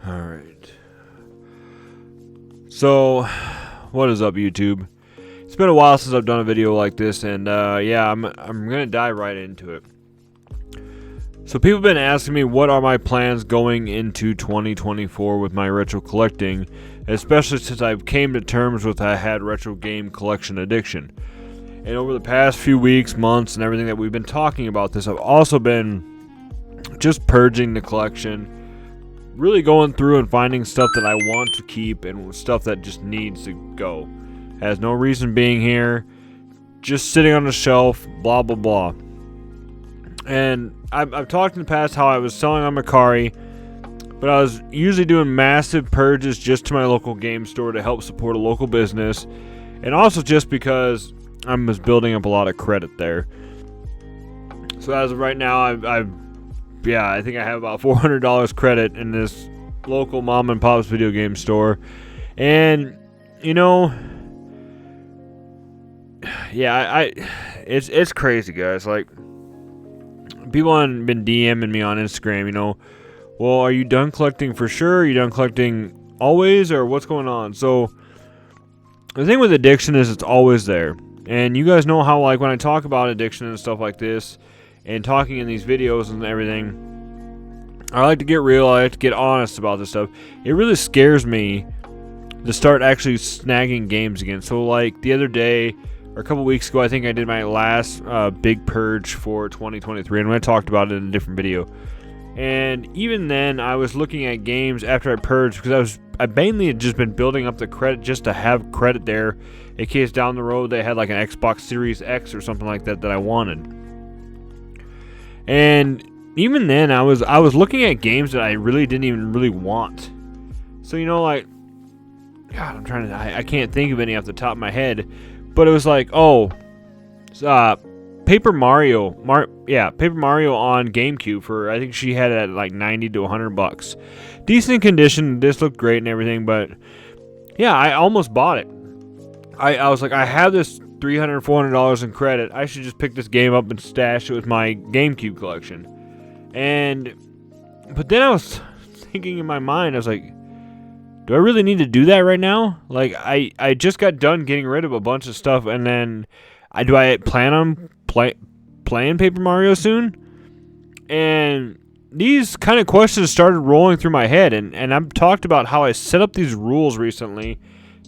Alright. So, what is up, YouTube? It's been a while since I've done a video like this, and yeah, I'm gonna dive right into it. So people have been asking me what are my plans going into 2024 with my retro collecting, especially since I came to terms with I had retro game collection addiction. And over the past few weeks, months, and everything that we've been talking about this, I've also been just purging the collection, really going through and finding stuff that I want to keep and stuff that just needs to go. Has no reason being here, just sitting on the shelf, blah blah blah. And I've talked in the past how I was selling on Mercari, but I was usually doing massive purges just to my local game store to help support a local business, and also just because I was building up a lot of credit there. So as of right now, I think I have about $400 credit in this local mom and pop's video game store, and you know, yeah, it's crazy, guys. Like, people have been DMing me on Instagram, you know, well, are you done collecting for sure? Are you done collecting always, or what's going on? So the thing with addiction is it's always there. And you guys know how, like, when I talk about addiction and stuff like this, and talking in these videos and everything, I like to get real, I like to get honest about this stuff. It really scares me to start actually snagging games again. So, like, the other day, or a couple weeks ago, I think I did my last big purge for 2023, and I talked about it in a different video. And even then, I was looking at games after I purged, because I mainly had just been building up the credit just to have credit there in case down the road they had like an Xbox Series X or something like that I wanted. And even then, I was looking at games that I really didn't even really want. So, you know, like, God, I can't think of any off the top of my head. But it was like, Paper Mario on GameCube for, I think she had it at like $90 to $100. Decent condition. This looked great and everything, but yeah, I almost bought it. I was like, I have this $300, $400 in credit. I should just pick this game up and stash it with my GameCube collection. But then I was thinking in my mind, I was like, do I really need to do that right now? Like, I just got done getting rid of a bunch of stuff, and then do I plan on playing Paper Mario soon? And these kind of questions started rolling through my head, and I've talked about how I set up these rules recently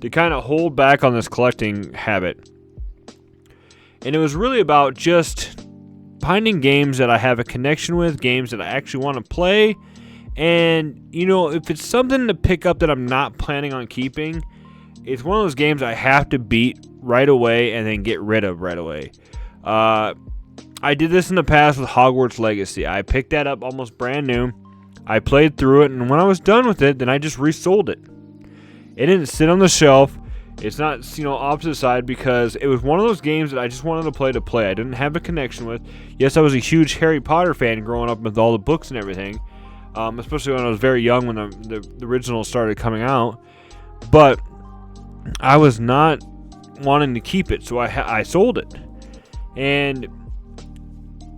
to kind of hold back on this collecting habit. And it was really about just finding games that I have a connection with, games that I actually want to play. And, you know, if it's something to pick up that I'm not planning on keeping, it's one of those games I have to beat right away and then get rid of right away. I did this in the past with Hogwarts Legacy. I picked that up almost brand new. I played through it, and when I was done with it, then I just resold it. It didn't sit on the shelf. It's not, you know, off to the side, because it was one of those games that I just wanted to play. I didn't have a connection with. Yes, I was a huge Harry Potter fan growing up with all the books and everything. Especially when I was very young when the original started coming out. But I was not wanting to keep it, so I sold it. And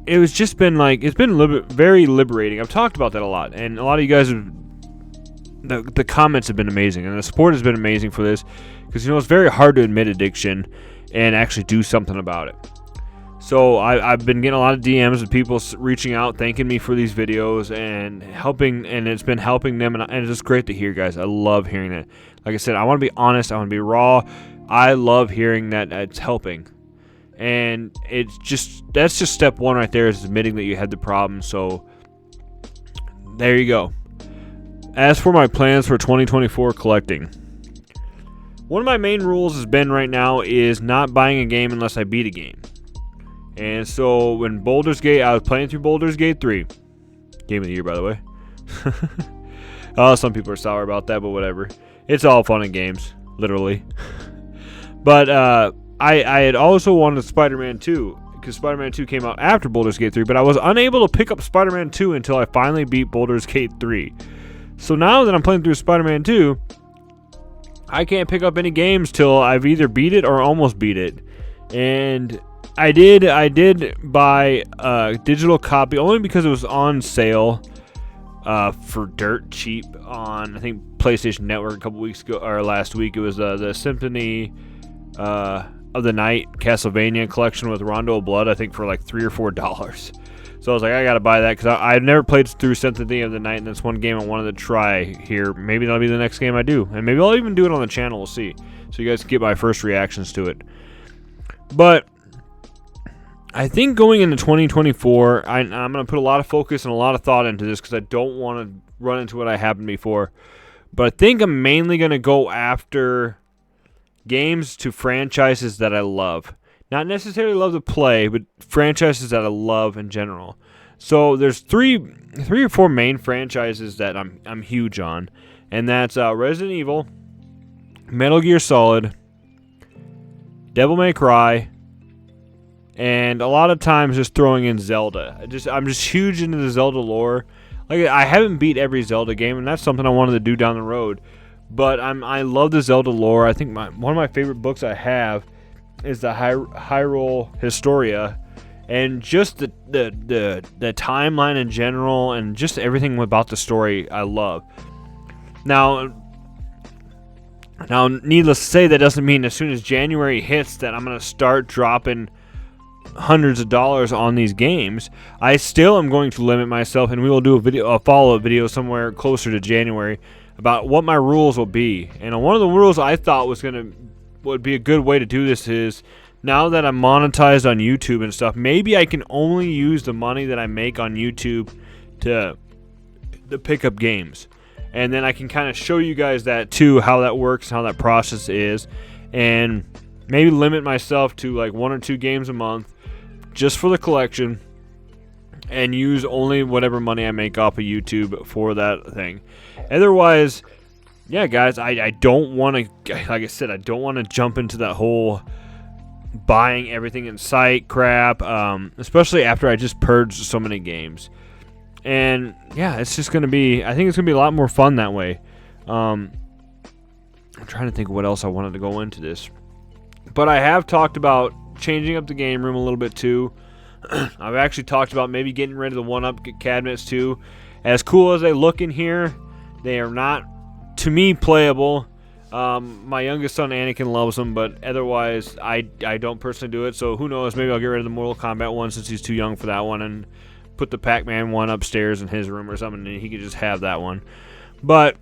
it was just been like, it's been very liberating. I've talked about that a lot, and a lot of you guys the comments have been amazing, and the support has been amazing for this, because, you know, it's very hard to admit addiction and actually do something about it. So I've been getting a lot of DMs of people reaching out, thanking me for these videos and helping, and it's been helping them, and it's just great to hear, guys. I love hearing it. Like I said, I want to be honest. I want to be raw. I love hearing that it's helping, and that's just step one right there, is admitting that you had the problem. So there you go. As for my plans for 2024 collecting, one of my main rules has been right now is not buying a game unless I beat a game. And so when Baldur's Gate, I was playing through Baldur's Gate 3. Game of the year, by the way. Some people are sour about that, but whatever. It's all fun and games, literally. But I had also wanted SpiderMan 2, because SpiderMan 2 came out after Baldur's Gate 3, but I was unable to pick up SpiderMan 2 until I finally beat Baldur's Gate 3. So now that I'm playing through Spider-Man 2, I can't pick up any games till I've either beat it or almost beat it. And I did buy a digital copy only because it was on sale for dirt cheap on, I think, PlayStation Network a couple weeks ago, or last week. It was the Symphony of the Night Castlevania collection with Rondo of Blood, I think, for like $3 or $4. So I was like, I gotta buy that because I've never played through Symphony of the Night, and that's one game I wanted to try here. Maybe that'll be the next game I do, and maybe I'll even do it on the channel. We'll see. So you guys can get my first reactions to it. But I think going into 2024, I'm going to put a lot of focus and a lot of thought into this because I don't want to run into what I happened before. But I think I'm mainly going to go after games to franchises that I love. Not necessarily love to play, but franchises that I love in general. So there's three or four main franchises that I'm huge on, and that's Resident Evil, Metal Gear Solid, Devil May Cry, and a lot of times just throwing in Zelda. I'm just huge into the Zelda lore. Like, I haven't beat every Zelda game, and that's something I wanted to do down the road. But I love the Zelda lore. I think one of my favorite books I have is the Hyrule Historia, and just the timeline in general, and just everything about the story I love. Now, needless to say, that doesn't mean as soon as January hits that I'm going to start dropping hundreds of dollars on these games. I still am going to limit myself, and we will do a follow-up video somewhere closer to January about what my rules will be. And one of the rules I thought would be a good way to do this is, now that I'm monetized on YouTube and stuff, maybe I can only use the money that I make on YouTube to pick up games. And then I can kind of show you guys that too, how that works, how that process is, and maybe limit myself to like 1 or 2 games a month just for the collection, and use only whatever money I make off of YouTube for that thing. Otherwise, yeah, guys, I don't want to, like I said, I don't want to jump into that whole buying everything in sight crap, especially after I just purged so many games. And yeah, it's just going to be, I think it's going to be a lot more fun that way. I'm trying to think what else I wanted to go into this. But I have talked about changing up the game room a little bit too. I've actually talked about maybe getting rid of the 1-up cabinets too. As cool as they look in here, they are not, to me, playable. My youngest son Anakin loves them, but otherwise I don't personally do it. So who knows, maybe I'll get rid of the Mortal Kombat one since he's too young for that one, and put the Pac-Man one upstairs in his room or something, and he could just have that one. But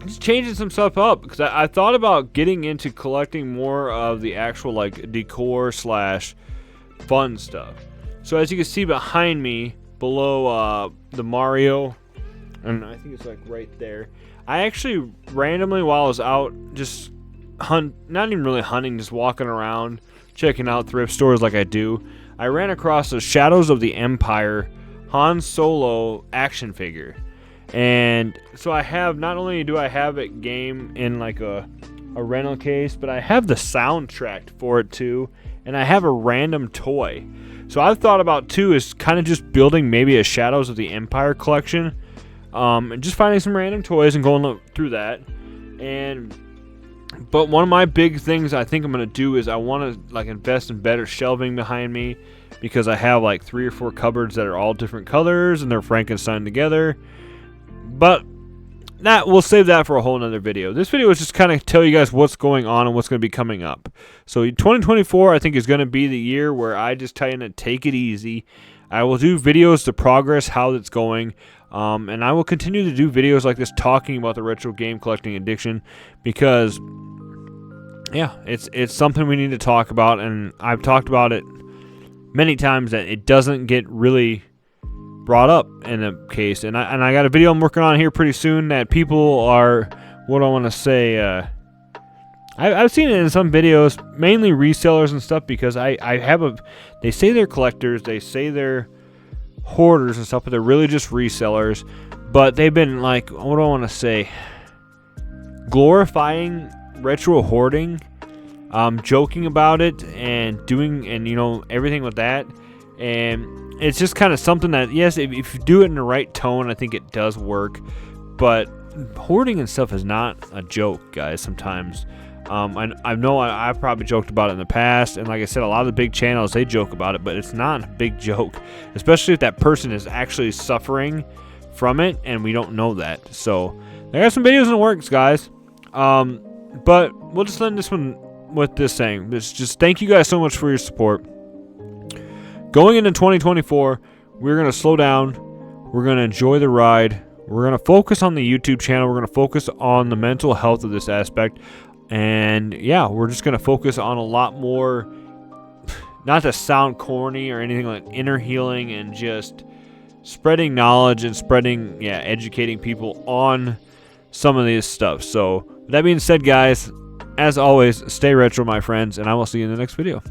just changing some stuff up, because I thought about getting into collecting more of the actual like decor / fun stuff. So as you can see behind me, below the Mario, and I think it's like right there, I actually randomly, while I was out just not even really hunting, just walking around checking out thrift stores like I do, I ran across the Shadows of the Empire Han Solo action figure. And so I have, not only do I have it game in like a rental case, but I have the soundtrack for it too, and I have a random toy. So I've thought about too is kind of just building maybe a Shadows of the Empire collection, and just finding some random toys and going through that. But one of my big things I think I'm going to do is I want to like invest in better shelving behind me, because I have like 3 or 4 cupboards that are all different colors and they're Frankenstein together. But we'll save that for a whole nother video. This video is just kind of tell you guys what's going on and what's going to be coming up. So 2024 I think is going to be the year where I just tell you to take it easy. I will do videos to progress how it's going. And I will continue to do videos like this talking about the retro game collecting addiction, because yeah, it's something we need to talk about, and I've talked about it many times that it doesn't get really brought up in a case, and I got a video I'm working on here pretty soon that people are, what I want to say, I've seen it in some videos, mainly resellers and stuff, because they say they're collectors, they say they're hoarders and stuff, but they're really just resellers. But they've been like, what do I want to say, glorifying retro hoarding, joking about it, and doing, and everything with that. And it's just kind of something that, yes, if you do it in the right tone, I think it does work. But hoarding and stuff is not a joke, guys, sometimes. I know I've probably joked about it in the past, and like I said, a lot of the big channels, they joke about it, but it's not a big joke, especially if that person is actually suffering from it and we don't know that. So I got some videos in the works, guys. But we'll just end this one with this saying. Just thank you guys so much for your support. Going into 2024, we're going to slow down. We're going to enjoy the ride. We're going to focus on the YouTube channel. We're going to focus on the mental health of this aspect. And yeah, we're just going to focus on a lot more, not to sound corny or anything, like inner healing and just spreading knowledge and educating people on some of this stuff. So with that being said, guys, as always, stay retro, my friends, and I will see you in the next video.